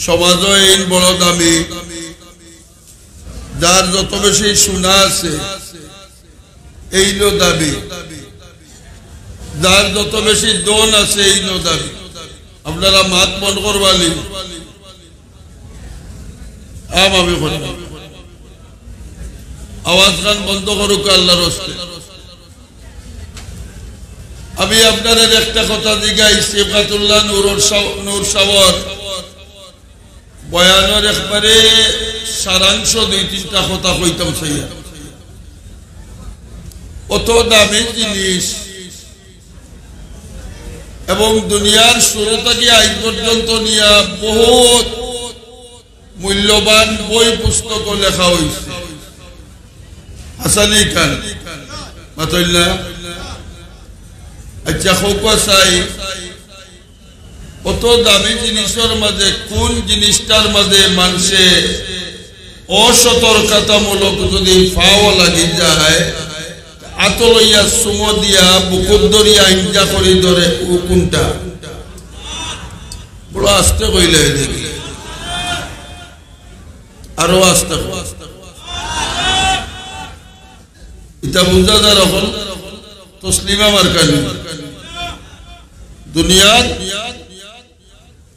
সমাজও এই বড় দামি, যার যত বেশি সোনা আছে এই লো দাবি, যার যত বেশি দন আছে এই লো দাবি। আপনারা মাত মন করবালি আমি আওয়াজ গান বন্ধ করুক আল্লাহর হস্তে। আমি আপনাদের একটা কথা জিগাই, সিফাতুল্লাহ নূর সাওয়ার বয়ানের একবারে সারাংশ 2-3টা কথা কইতাম চাইয়া। অত দামি জিনিস এবং দুনিয়ার শুরু থেকে আজ পর্যন্ত নিয়া বহুত মূল্যবান বই পুস্তক লেখা হয়েছে। হাসানি খান মাতইল্লা আচ্ছা খোকা চাই, অত দামি জিনিসের মাঝে কোন জিনিসটার মাঝে মানুষে অসতর্কতামূলক যদি ফাও লাগি যায়, আতলইয়া সুমো দিয়া বুকুর দরিয়া ইঞ্জা করি ধরে, ও কোনটা? বড় আস্তে কইলে দেখি, আরো আস্তে এটা বুঝা যায়। এখন তসলিমা মার্কানি দুনিয়ার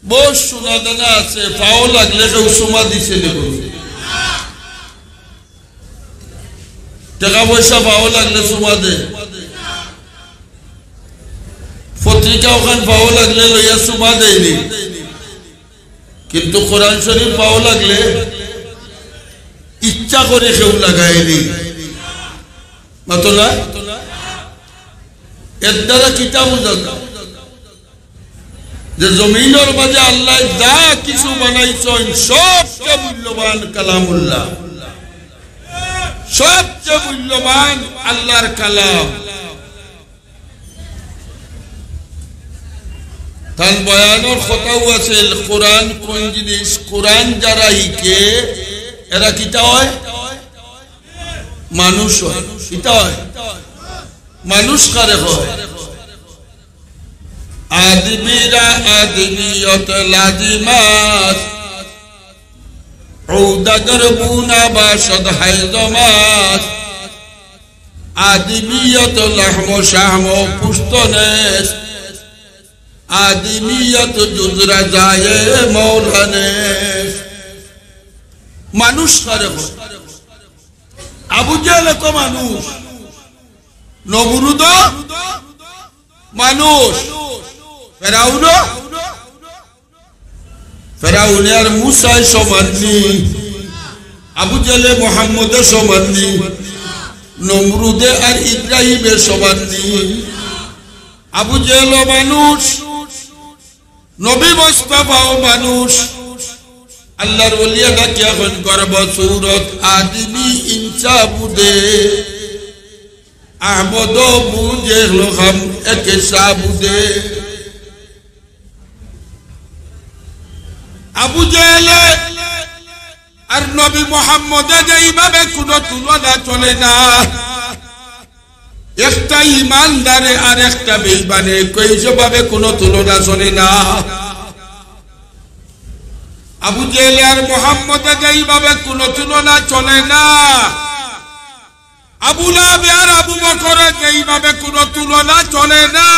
বহু সোনা দানা আছে, পাও লাগলে কেউ সোমা দিছে দেখুন, টাকা পয়সা পাও লাগলে সোমা দে, পত্রিকা ওখান পাও লাগলে লইয়া সোমা দেয়নি, কিন্তু কোরআন শরীফ পাও লাগলে ইচ্ছা করে কেউ লাগায়নি। মাতলা এর দ্বারা কিতা বোঝা যায় যে জমিনের মাঝে আল্লাহ যা কিছু বানাইছেন সবচেয়ে মূল্যবান কালামুল্লাহ, সবচেয়ে মূল্যবান আল্লাহর কালাম। তার বয়ানের কথাও আছে, কোরআন কোন জিনিস, কোরআন যারা হিকে এরা কিতা হয়? মানুষ হয়। কিতা হয়? মানুষ কারে হয়? আদমিরা আদমিয়ত লাজিমাত উদাগর বুনা বাসদ হায়জমাত আদমিয়ত লাহম শাহম পুস্তনেস আদমিয়ত জুদরা যায় মৌলানেস। মানুষ কারে হয়? আবু জেহেল তো মানুষ, নমরুদ মানুষ, ফেরাউনে আর মুসায় সমাননি, আবু জেহেলে মুহাম্মদের সমাননি, নমরুদে আর ইব্রাহিমের সমাননি। আবু জেহেল মানুষ, নবী মুস্তাফাও মানুষ। আল্লাহর ওলিয়া ডাকি এখন গর্ব সুরত আদমি ইনসা বুদে আহমদ বুঝে লোহাম একে সাবুদে। আবু জেহেল আর নবী মুহাম্মদে যেইভাবে কোনো তুলনা চলে না, একটা ইমানদারে আর একটা বেঈমানে কইভাবে কোনো তুলনা চলে না। আবু জেহেল আর মুহাম্মদে যেইভাবে কোনো তুলনা চলে না, আবু লাহাব আর আবু বকর যেইভাবে কোনো তুলনা চলে না,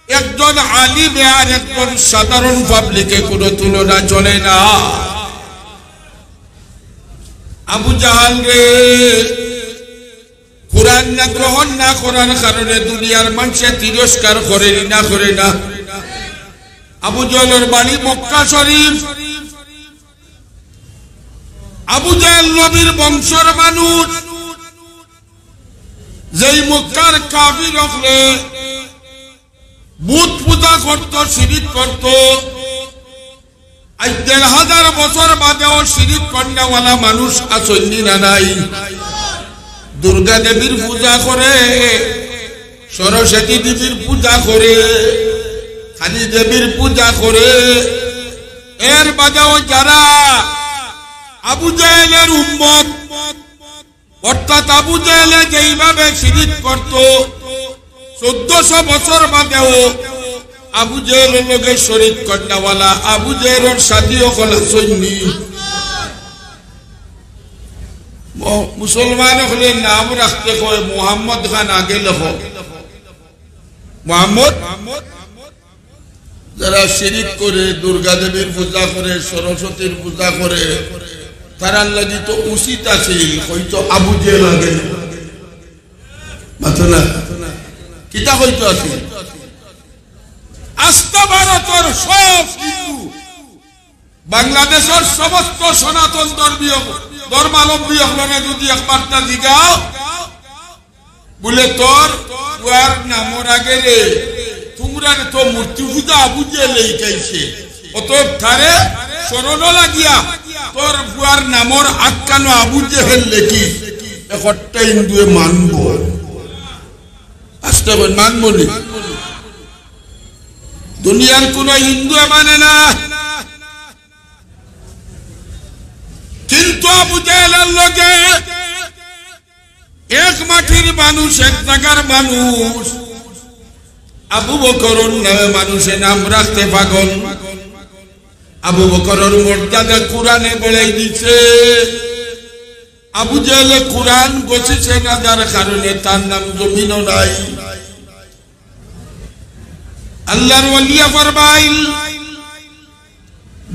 একজন আলিম আর একজন সাধারণ পাবলিকে কোনো তুলনা চলে না। আবু জাহাল রে কোরআন না গ্রহণ না করার কারণে দুনিয়ার মানুষে তিরস্কার করে না করে না। আবু জেহেলের বাড়ি মক্কা শরীফ। আবু জেহেল নবীর বংশের মানুষ, যেই মক্কার কাফির হলে বুত পূজা করত, শিরিক করত। আজ ১,৫০০ বছর বাদেও শিরিক কন্যাওয়ালা মানুষ আসেননি না নাই? দুর্গা দেবীর পূজা করে, সরস্বতী দেবীর পূজা করে, কালী দেবীর পূজা করে। এর বাদেও যারা আবু জেহেলের উম্মত, অর্থাৎ আবু জেহেলে যেইভাবে শিরিক করত, ১৪০০ বছর বাদেও আবু জেহেলের লগে শরীক করনেওয়ালা আবু জেহেলের শাদিও কলা সৈনি মুসলমান হলে নাম রাখতে কয় মোহাম্মদ খান আগে লেখো মোহাম্মদ যারা শিরিক করে দুর্গা দেবীর পূজা করে সরস্বতীর পূজা করে তারার লাগি তো উচিত আছে হয়তো আবু জেহেল আগে মাথা না কিতা হয়তো আছে আস্থা ভারতের সব হিন্দু বাংলাদেশের সমস্ত সনাতন ধর্মাবলম্বী হলনে যদি একবারটা জিগাও বলে তোর তুয়ার নামর আগে রে তোমরা তো মূর্তি পূজা আবু জেহেল গাইছে অতএব তারে স্মরণ লাগিয়া তোর বুয়ার নামর আটকানো আবু জেহেল লেখি একটা হিন্দুয়ে মানব আসতে মানব নি দুনিয়ার কোন হিন্দু মানে না কিন্তু আবু জেহেলের লগে এক মাটির মানুষ এক জায়গার মানুষ আবু বকরের নামে মানুষের নাম রাখতে পাগল আবু বকরের মর্যাদা কোরআনে বলাই দিচ্ছে আবু জেহেলে কোরআন গছিছে না যার কারণে তার নাম জমিনও নাই আল্লাহর ওয়ালিয়া ফরমাইল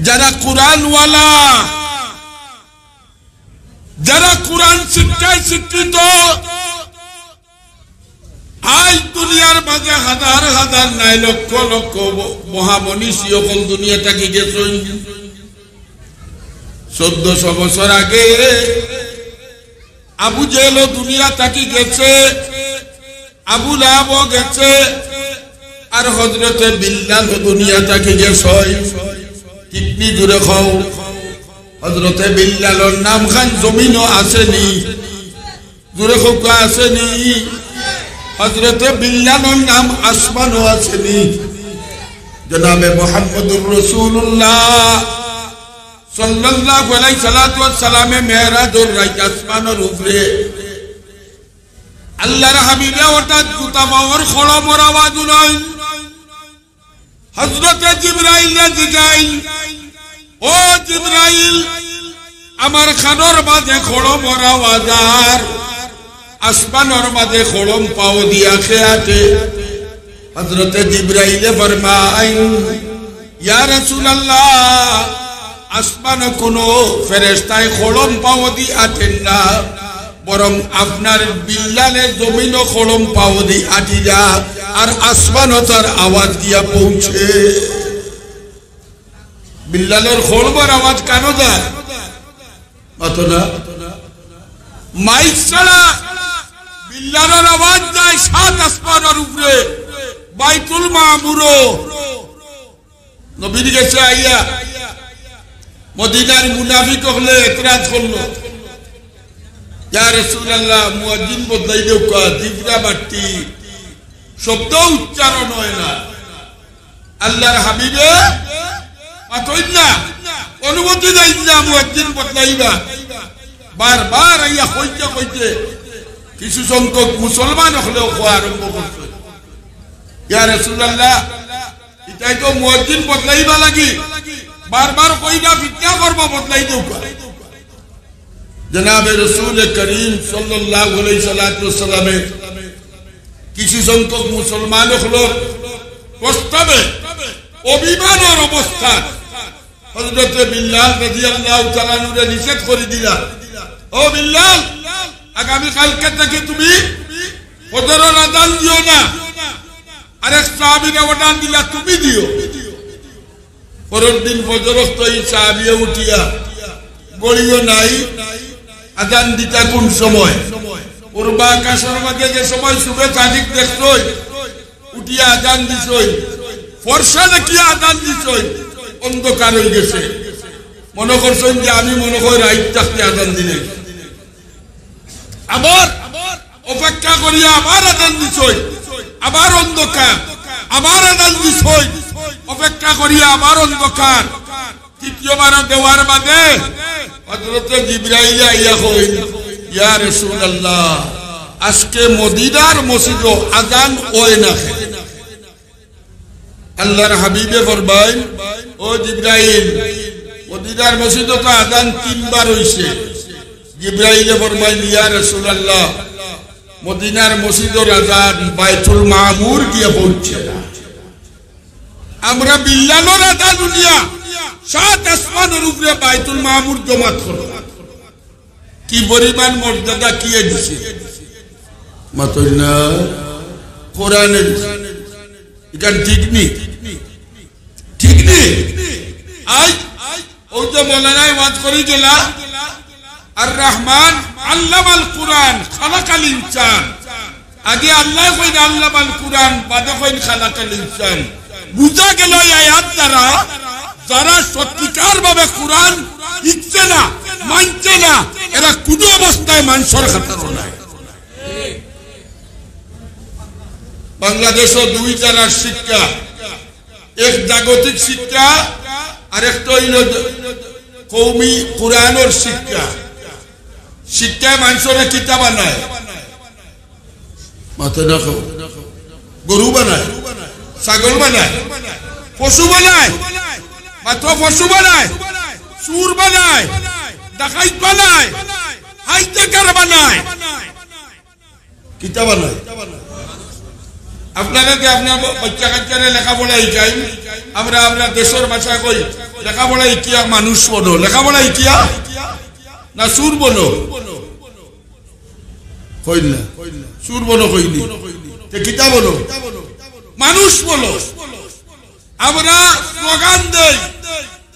যারা কোরআন ওয়ালা যারা কোরআন শিক্ষায় শিক্ষিত আজ দুনিয়ার মাঝে হাজার হাজার নাই লক্ষ লক্ষ মহামনীষী সকল দুনিয়াটাকে গেছেন 1400 বছর আগে আবু জেহেল দুনিয়া থাকি গেছে আবু লাহাব গেছে আর হযরতে বিল্লাল দুনিয়া থাকি গেছে কিতনি দূরে খাও হযরতে বিল্লালের নাম খান জমিনও আসেনি দূরে খোকা আসেনি হযরতে বিল্লালের নাম আসমানও আসেনি জনাবে মুহাম্মদুর রাসূলুল্লাহ সাল্লাল্লাহু আলাইহি সাল্লাতু ওয়াস সালামে মেরাজের রাত আসমানের উপরে আল্লাহর হাবিবে হঠাৎ গুতামাওর খড়মর আওয়াজ হল হযরতে জিবরাইল জিগাইল ও জিবরাইল আমার খানোর মাঝে খড়মর আওয়াজ আর আসমানের মাঝে খড়ম পাও দিয়া খেয়াতে হযরতে জিবরাইলে ফরমাইল ইয়া রাসূলুল্লাহ আসমান কোন ফেরেশতায় খড়ম পাও দি আটেন না বরং আপনার বিল্লালের জমিনও খড়ম পাও দি আটি যা আর আসমানও তার আওয়াজ দিয়া পৌঁছে বিল্লালের খড়মের আওয়াজ কেন যায় মাতো না মাইক ছাড়া বিল্লালের আওয়াজ যায় 7 আসমানের উপরে বাইতুল মামুরও নবীর কাছে আইয়া মদিনার মুনাফিক হলে এতরাজ করলো ইয়া রাসূলুল্লাহ মুয়াজ্জিন বদলাই দেও কা জিবরা বাটি শব্দ উচ্চারণ হয় না আল্লাহর হাবিবে মাতই না অনুমতি দেই না মুয়াজ্জিন বদলাইবা বারবার আইয়া কইতে কিছু সংখ্যক মুসলমান হলেও কোয়া আরম্ভ করছে ইয়া রাসূলুল্লাহ এটাই তো মুয়াজ্জিন বদলাইবা লাগি বারবার কইনা ফিতনা করব বদলাই দেও জনাবে রাসূল করিম সাল্লাল্লাহু আলাইহি সাল্লামে কিছু সংখ্যক মুসলমান হলো প্রস্তাবে অভিমানের অবস্থা হযরত বিল্লাল রাদিয়াল্লাহু তাআলা নুরে নিষেধ করে দিলা ও বিল্লাল আগামী কালকে থেকে তুমি ফজরের আযান দিও না আরেক সাহাবীকে আযান দিলা তুমি দিও পরের দিন ফজর তো এই সাহাবীয়ে উঠিয়া গড়িও নাই আযান দিতা কোন সময় পূর্ব আকাশের মাঝে যে সময় সুবে সাদিক দেখছই উঠিয়া আযান দিছই ফরসা দেখিয়া আযান দিছই অন্ধকার হয়ে গেছে মনে করছেন যে আমি মনে করি রাইত থাকতে আযান দিলে আবার অপেক্ষা করিয়া আবার আযান দিছই আবার অন্ধকার আবার আযান দিছই অপেক্ষা করিয়া আবার অন্ধকার তৃতীয়বার দেওয়ার বাদে হযরত জিবরাইল আইয়া কইল ইয়া রাসূলুল্লাহ আজকে মদিনার মসজিদে আযান হয় না আল্লাহর হাবিবে ফরমায় ও জিবরাইল মদিনার মসজিদে তো আযান 3 বার হইছে জিবরাইলে ফরমায় ইয়া রাসূলুল্লাহ মদিনার মসজিদের আযান বাইতুল মামুর গিয়ে পৌঁছে না আমরা বিল্লালের আযান শুনিয়া সাত আসমানের উপরে বাইতুল মামুর জমাত করব কি পরিমাণ মর্যাদা কি দিছে মাতনা কোরআনের এটা ঠিক নেই আজ ওই যে মৌলানায় ওয়াজ করে গেলা আর রহমান আল্লামাল কুরআন খালাকাল ইনসান আগে আল্লাহ কইন আল্লামাল কুরআন বাদে কইন খালাকাল ইনসান বুঝা গেল এই আয়াত দ্বারা যারা সত্যিকার ভাবে কুরআন শিখছে না মানছে না এরা কোন অবস্থায় মানুষের খাতার নাই বাংলাদেশে দুই জায়গার শিক্ষা এক জাগতিক শিক্ষা আর একটা হইল কওমি কুরআনের শিক্ষা শিক্ষায় মানুষের কিতা বানায় মাথা রাখো গরু বানায় ছাগল বানায় পশু বানায় মাথা পশু বানায় চুর বানায় ডাকাইত বানায় হাইটেকার বানায় কিতা বানায় আপনারা যে আপনার বাচ্চা কাচ্চারে লেখাপড়া শিখাই আমরা দেশের ভাষা কই লেখাপড়া শিখিয়া মানুষ বলো লেখাপড়া শিখিয়া না সুর বলো কই না সুর বলো কইনি কিতা বলো মানুষ বলো আমরা স্লোগান দেই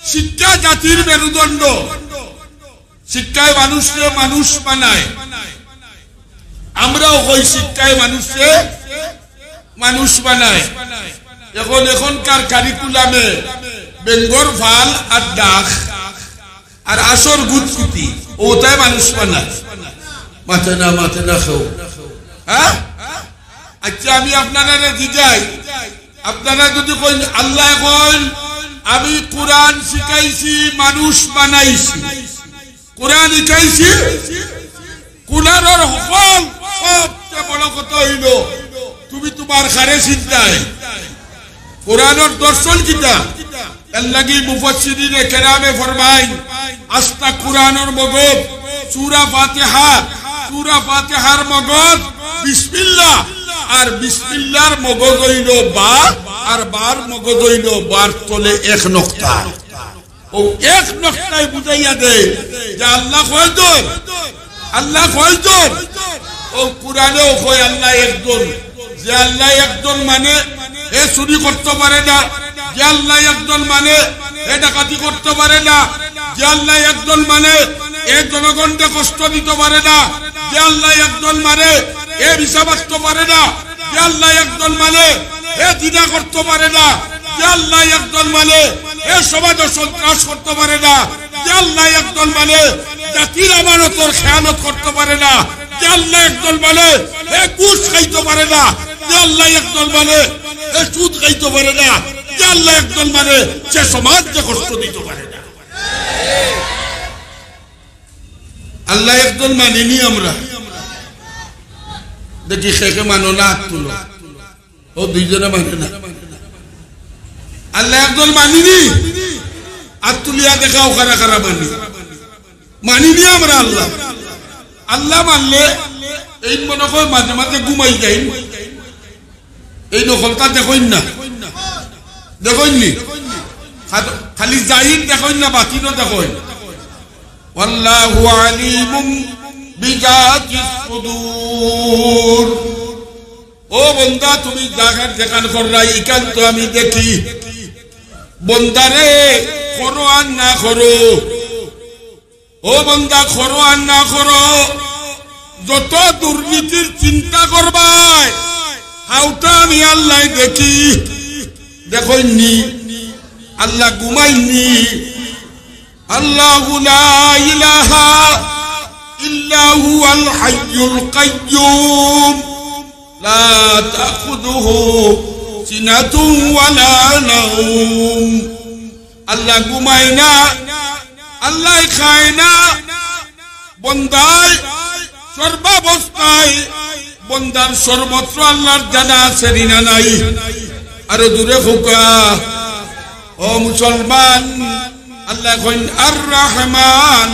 শিক্ষা জাতির মেরুদণ্ড শিক্ষায় মানুষকে মানুষ বানায় আমরাও কই শিক্ষায় মানুষকে মানুষ বানায় এখনকার কারিকুলামে বেঙ্গর ফাল আর ডাক আর আসর গুদকুতি ওটাই মানুষ বানায় মাথা না খাও হ্যাঁ আচ্ছা আমি আপনারা জিজ্ঞাই আপনারা যদি কইন আল্লাহ কইন আমি কোরআন শিখাইছি মানুষ বানাইছি কোরআন শিখাইছি কোরআনের হুকুম সবচেয়ে বড় কথা হইল তুমি তোমার খারে চিন্তায় কোরআনের দর্শন কিতা এর লাগি মুফাসসিরিনে কেরামে ফরমায় আস্তা কোরআনের মগজ সূরা ফাতিহার মগজ বিসমিল্লাহ আর বিসমিল্লাহর মগজ হইল বা আর বার মগজ হইল বার তলে এক নকতা ও এক নকতায় বুঝাইয়া দেয় যে আল্লাহ কয়জন ও কোরআনেও কয় আল্লাহ একজন যে আল্লাহ একজন মানে এ চুরি করতে পারে না যে আল্লাহ একজন মানে এ ডাকাতি করতে পারে না যে আল্লাহ একজন মানে এ জনগণকে কষ্ট দিতে পারে না যে আল্লাহ একজন মানে এ ভিসা বাঁচতে পারে না যে আল্লাহ একজন মানে এ দ্বিধা করতে পারে না যে আল্লাহ একজন মানে এ সমাজে সন্ত্রাস করতে পারে না যে আল্লাহ একজন মানে জাতির আমানতের খেয়ানত করতে পারে না যে আল্লাহ একজন মানে এ ঘুষ খাইতে পারে না যে আল্লাহ একজন মানে এ সুদ খাইতে পারে না যে আল্লাহ একজন মানে সে সমাজকে কষ্ট দিতে পারে না আল্লাহ একজন মানিনি আমরা দেখি শেখে মানো না তুলো ও দুইজনে মানে না আল্লাহ একজন মানিনি আর তুলিয়া দেখাও কারা কারা মানিনি আমরা আল্লাহ মানলে এই মনে হয় মাঝে মাঝে ঘুমাই যাই এই নকলটা দেখইন না দেখইননি খালি জাহির দেখইন না বাতিনও দেখইন আল্লাহু আলিমুম বিজাতিস সুদূর ও বন্দা তুমি দেখান করলাই ইকান তো আমি দেখি বন্দারে করো আর না করো ও বন্দা করো আর না করো যত দুর্নীতির চিন্তা করবাই হাউটা আমি আল্লাহ দেখি দেখইনি আল্লাহ ঘুমাইনি আল্লাহু লা ইলাহা ইল্লা হুয়াল হাইয়ুল কাইয়্যুম লা তাখুযুহু সিনাতুন ওয়ালা নাওম আল্লাহ ঘুমায় না আল্লাহ খায় না বন্দায় সর্বাবস্থায় বন্দার সর্বত্র আল্লাহর জানা আছে না নাই আরো দূরে হোকা ও মুসলমান আল্লাহ কইন আর রহমান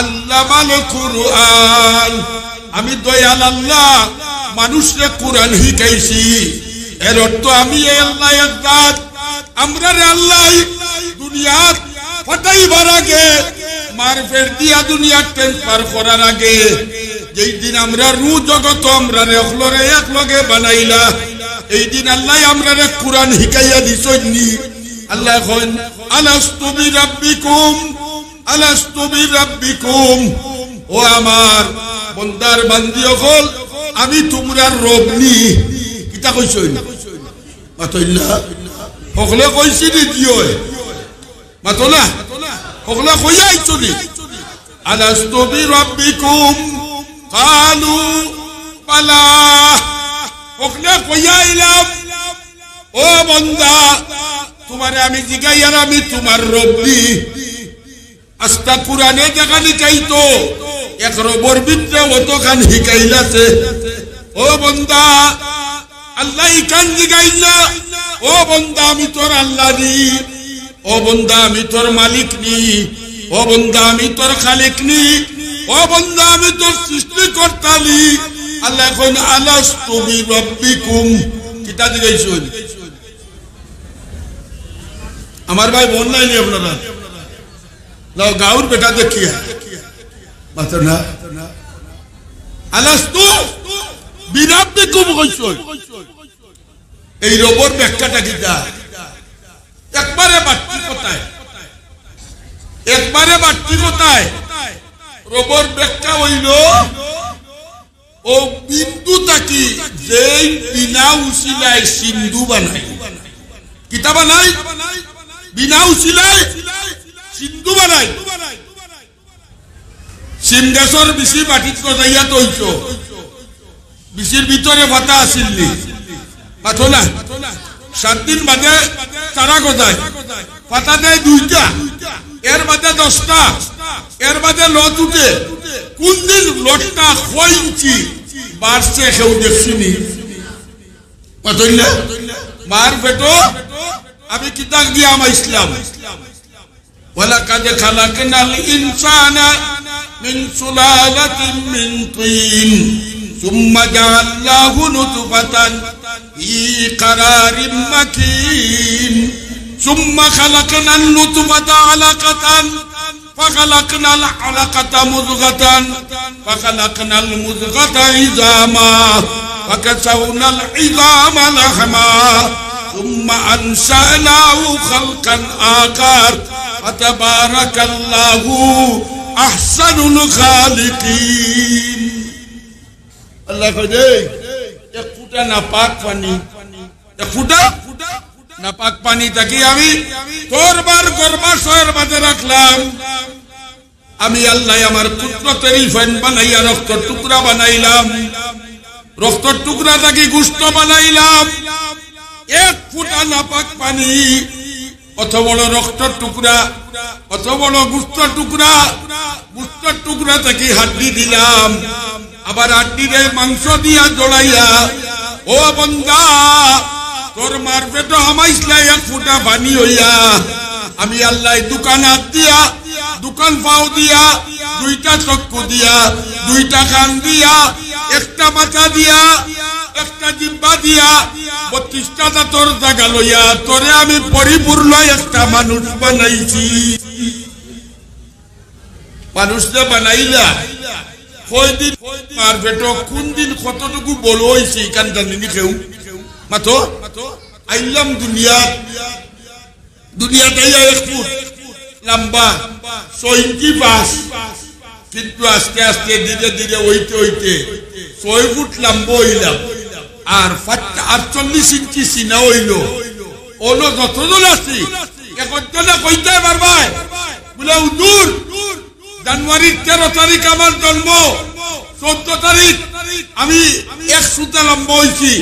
আল্লামাল কুরআন আমি দয়াল আল্লাহ মানুষকে কোরআন শিখাইছি এর অর্থ আমি আল্লাহ এক জাত আমরা রে আল্লাহ দুনিয়াত ফাটাইবার আগে মারফের দিয়া দুনিয়া ট্রান্সফার করার আগে যেই দিন আমরা রু জগত আমরা রে অখলরে এক লগে বানাইলা এই দিন আল্লাহ আমরা রে কোরআন শিখাইয়া দিছনি আল্লাহ কইন আলাস্তু বিরাব্বিকুম ও আমার বন্দার বান্দি হল আমি তোমরা রব নি কিতা কইছই মাতইলা হকলে কইছি নি দিও মাতলা হকলে কইয়া আইছনি আলাস্তু বিরাব্বিকুম কালু বালা হকলে কইয়া আইলাম ও বন্দা তোমারে আমি জিগাইয়ার আমি তোমার রব্বি আস্তা কুরআনে দেখা লিখাইতো এক রবর বিদ্যা অতখান শিখাইলাছে ও বন্দা আল্লাহ কান জিগাইলা ও বন্দা আমি তোর আল্লাহ নি ও বন্দা আমি তোর মালিক নি ও বন্দা আমি তোর খালিক নি ও বন্দা আমি তোর সৃষ্টিকর্তা নি আল্লাহ কইন আলাস্তু বিরাব্বিকুম কিতা জিগাইছুন আমার ভাই বোন নাই আপনারা লাও গাউর বেটা দেখিয়া মাত্র না আলাস্তু বিরাব্বিকুম কইছই এই রবর ব্যাখ্যাটা কিটা একবারে বাড়তি কথায় রবর ব্যাখ্যা হইল ও বিন্দু তাকি যেই বিনা উসিলায় সিন্ধু বানায় কিতা বানায় বিনা উসিলায় সিন্ধু বানায় সিম গাছর বেশি মাটিত গজাইয়া তৈছ বিচির ভিতরে ভাতা আসিলনি পাথো না 7 দিন বাদে চারা গজায় পাতা দেয় 2টা এর বাদে 10টা এর বাদে লত উঠে কোন দিন লটটা 6 ইঞ্চি বাড়ছে কেউ দেখছিনি পাথইলা মার পেটো আমি কিতাব দিয়া আমার ইসলাম ওয়ালাকাদ খালাকনাল ইনসানা মিন সুলালাতিন মিন তিন সুম্মা জাআলনাহু নুতফাতান ফি কারারিম মাকিন সুম্মা খালাকনান নুতফাতা আলাকাতান ফাখালাকনাল আলাকাতা মুযগাতান ফাখালাকনাল মুযগাতা ইযামা ফাকাসাউনাল ইযামা লাহমা ثم أنشأناه خلقا آخر فتبارك الله أحسن الخالقين الله خدي يقوتا ناپاک পানি يقوتا নাপাক পানি তাকি আমি তোরবার গর্ভাশয়ের মাঝে রাখলাম আমি আল্লাহ আমার কুদরতের ফেন বানাইয়া রক্তের টুকরা বানাইলাম রক্তের টুকরা তাকি গোশত বানাইলাম এক ফুটা নাপাক পানি অত বড় রক্তের টুকরা অত বড় গোশতের টুকরা থেকে হাড্ডি দিলাম আবার হাড্ডিরে মাংস দিয়া জড়াইয়া ও বন্দা তোর মার পেটো হামাইছলা এক ফুটা পানি হইয়া আমি আল্লাহ দোকান হাত দিয়া দোকান পাও দিয়া 2টা চক্ষু দিয়া 2টা কান দিয়া একটা মাথা দিয়া একটা জিহ্বা দিয়া 32টা দাঁতর জায়গা লইয়া তোরে আমি পরিপূর্ণ একটা মানুষ বানাইছি মানুষটা বানাইলা কয়দিন মার পেটো কোন দিন কতটুকু বড় হইছে কান জানিনি কেউ মাতো আইলাম দুনিয়াটাই 1 ফুট লম্বা 6 ইঞ্চি বাস কিন্তু আস্তে আস্তে ধীরে ধীরে হইতে 6 ফুট লম্বা হইলাম আর 48 ইঞ্চি সিনা হইল ওলো যতজন আছি একজনে কইতে পারবাই বলে হুজুর জানুয়ারির 13 তারিখ আমার জন্ম 14 তারিখ আমি 1 সুতা লম্বা হইছি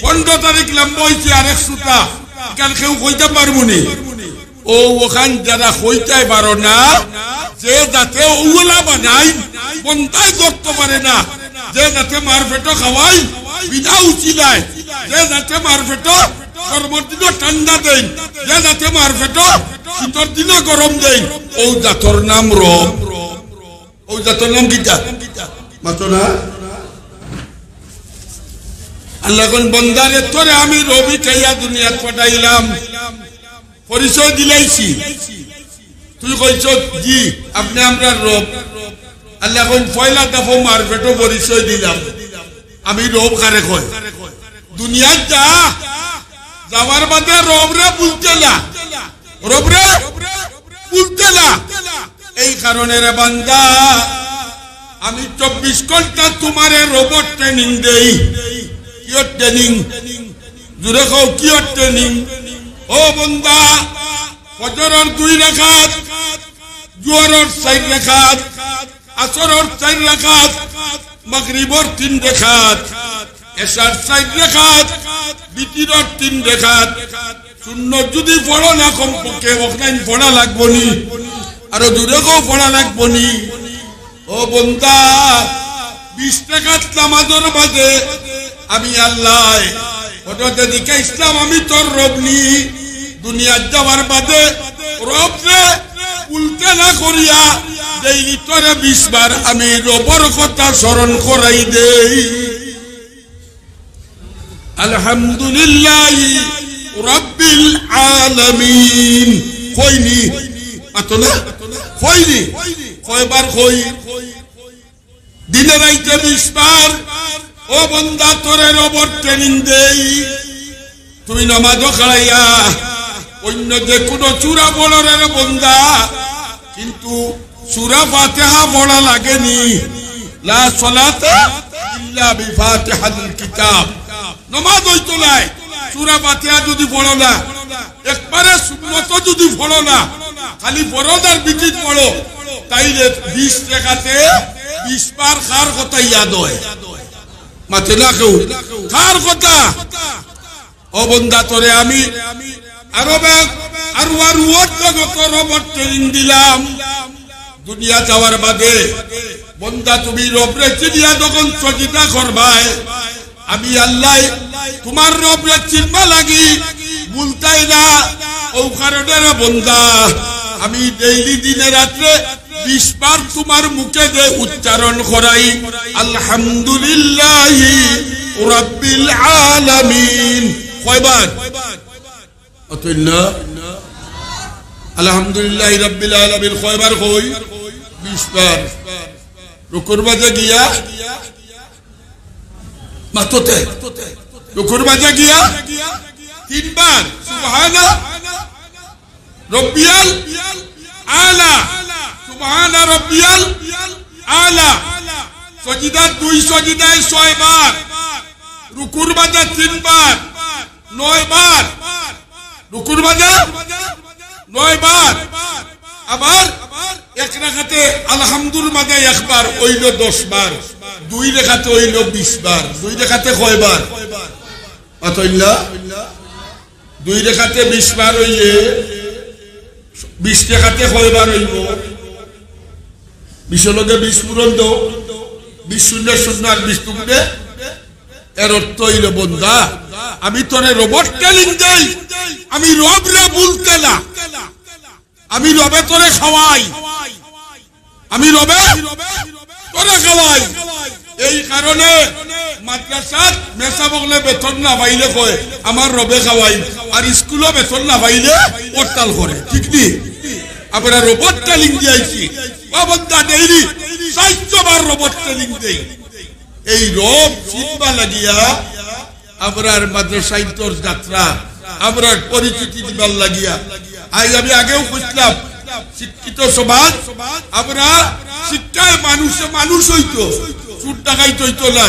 15 তারিখ লম্বা হইছি আর 1 সুতা কাল কেউ কইতে পারবনি ও ওখান যারা কইতে পারো না যে যাতে ওগুলা বানাই বন্ধাই করতে পারে না যে যাতে মার পেটো খাওয়াই বিনা উচিলায় যে যাতে মার পেটো গরমের দিনও ঠান্ডা দেন যে যাতে মার পেটো শীতের দিনও গরম দেন ও জাতর নাম রব ও জাতর নাম কিতা মাতো না আল্লাহ কোন বন্দারে তোরে আমি রবি খাইয়া দুনিয়াত পাঠাইলাম পরিচয় দিলাইছি তুই কইছ জি আপনি আমরা রব আল্লাহ কোন পয়লা দফা মার পেটো পরিচয় দিলাম আমি রব কারে কয় দুনিয়াত যা যাওয়ার বাদে রবরে বলতে না রবরে বলতে না এই কারণে রে বান্দা আমি 24 ঘন্টা তোমারে রোবট ট্রেনিং দেই কিয়র ট্রেনিং জুড়ে কও কিয়র ট্রেনিং ও বান্দা ফজরের 2 রাকাত জোহরের 4 রাকাত আসরের 4 রাকাত মাগরিবের 3 রাকাত এশার 4 রাকাত বিতিরের 3 রাকাত সুন্নত যদি পড়ো না কমপক্ষে ওখানে পড়া লাগবো নি আর দূরে কেউ পড়া লাগবো নি ও বন্দা 20 রাকাত নামাজের বাদে আমি আল্লাহ ওটাতে দিকে ইসলাম আমি তোর রব নি দুনিয়া যাওয়ার বাদে রবরে উল্টে না করিয়া ডেইলি তোরে 20 বার আমি রবর কথা স্মরণ করাই দেই আলহামদুলিল্লাহ রাব্বিল আলামিন কইনি আতনা কইনি কয়বার কই দিনে রাইতে 20 বার ও বান্দা তোরে রবর ট্রেনিং দেই তুমি নামাজ খাড়াইয়া অন্য যে কোনো চূড়া বলরের বান্দা কিন্তু সূরা ফাতিহা পড়া লাগেনি লা সালাতা ইল্লা বিফাতিহাতিল কিতাব নামাজ হইতো না সূরা ফাতিহা যদি পড়ো না একবারে সুন্নত যদি পড়ো না খালি ফরজের বিচিত পড়ো তাইলে 20 রাকাতে 20 বার কার কথা ইয়াদ হয় মাতে না কেউ কার কথা ও বান্দা তোরে আমি আর রবট ট্রেনিং দিলাম দুনিয়া যাওয়ার বাদে বান্দা তুমি রবরে চিনিয়া যখন সজিদা করবাই আমি আল্লাহ তোমার রবরে চিনবা লাগি ভুলতাই না ও কারণে বান্দা আমি ডেইলি দিনে রাত্রে 20 বার তোমার মুখে দে উচ্চারণ করাই আলহামদুলিল্লাহ রাব্বিল আলামিন কয়বার অতএল্লা আলহামদুলিল্লাহ রাব্বিল আলামিন কয়বার কই 20 বার রুকুর বাজে গিয়া মাতোতে রুকুর বাজে গিয়া 3 বার সুবহানা রব্বিয়াল আলা সুবহানা রব্বিয়াল আলা সজিদা 2 সজিদায় 6 বার রুকুর বাজে 3 বার 9 বার রুকুর বাজে 9 বার আবার এক রাকাতে আলহামদুলিল্লাহ বাজে একবার হইল 10 বার 2 রাকাতে হইল 20 বার 2 রাকাতে কয়বার অতএল্লা 2 রাকাতে 20 বার হইলে 20 টাকাতে কয়বার হইব 20 লগে 20 পূরণ দাও 20 শূন্য শূন্য আর 20 টুকরে এর অর্থ হইল বন্দা আমি তোরে রবট ট্রেনিং দেই আমি রবরে বলতে না আমি রবে তোরে খাওয়াই আমি রবে তোরে খাওয়াই এই কারণে মাদ্রাসাত মেসা বগলে বেতন না পাইলে কয় আমার রবে খাওয়াই আর স্কুলে বেতন না পাইলে হরতাল করে ঠিক নি আমরা রোবট ট্রেনিং দিয়েছি বাবন্দা ডেইলি 4 বার রোবট ট্রেনিং দেই এই রব চিনবা লাগিয়া আমরার মাদ্রাসায় তোর যাত্রা আমরার পরিচিতি দিবার লাগিয়া আজ আমি আগেও বুঝলাম শিক্ষিত সমাজ আমরা শিক্ষায় মানুষ হইতো চুর ডাকাইত হইতো না